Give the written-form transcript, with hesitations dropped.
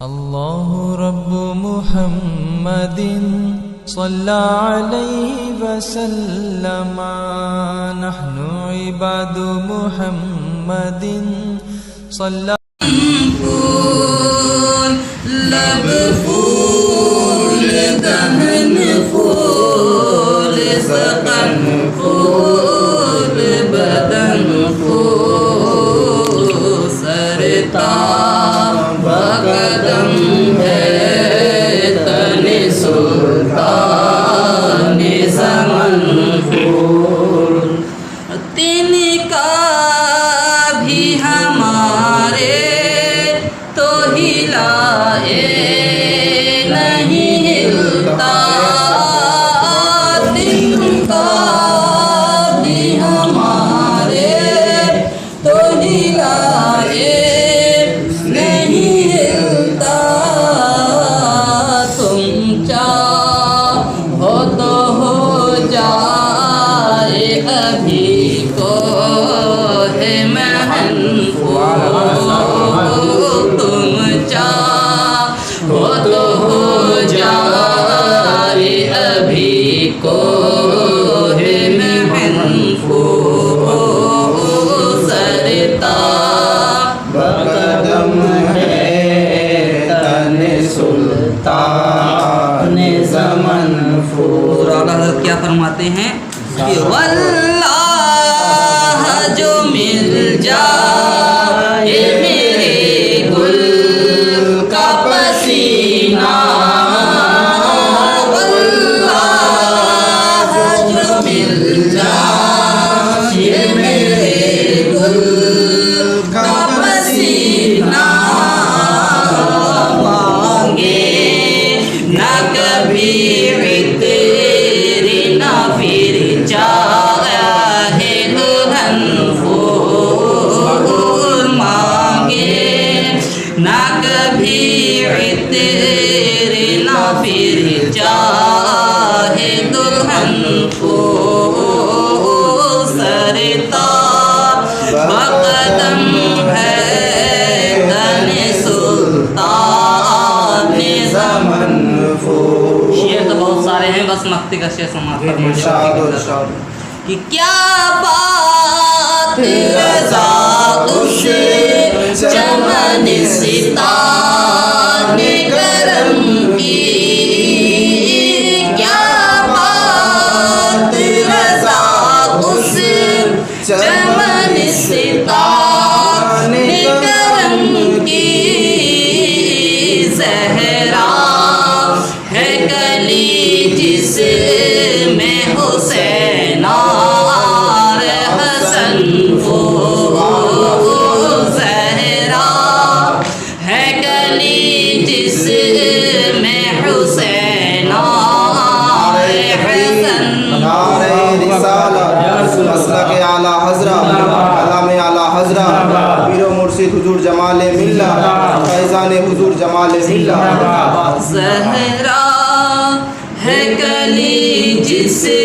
अल्लाहु रब्बु मुहम्मदिन सल्लल्लाहु अलैहि वसल्लम नहनु इबादु मुहम्मदिन सल्लल्लाहु लब फूल दहन फूल सकन फूल बदन फूल सरता कदम है तने सुल्तान ज़मन फूल तिनका भी हमारे तो हिलाए नहीं हिलता तिनका भी हमारे तो हिलाए क्या फरमाते हैं कि वल्लाह जो मिल जाए मेरे गुल का पसीना वल्लाह जो मिल जाए मेरे गुल का पसीना मांगे ना कभी ना कभी तेरे ना फिर चाहे दुल्हन को सरता बकदम है तने सुल्तान ज़मन फूल। शेर तो बहुत सारे हैं, बस मक्ति का शेर समाप्त कि क्या बात रज़ा उस चमन सिताने करम की क्या बात रज़ा उस चमन सिताने करम की ज़हरा है कली जिसमें हुसैन और हसन वो हुजूर जमाले मिल्ला फैज़ान हुजूर जमाले मिल्ला ज़हरा है कली जिसे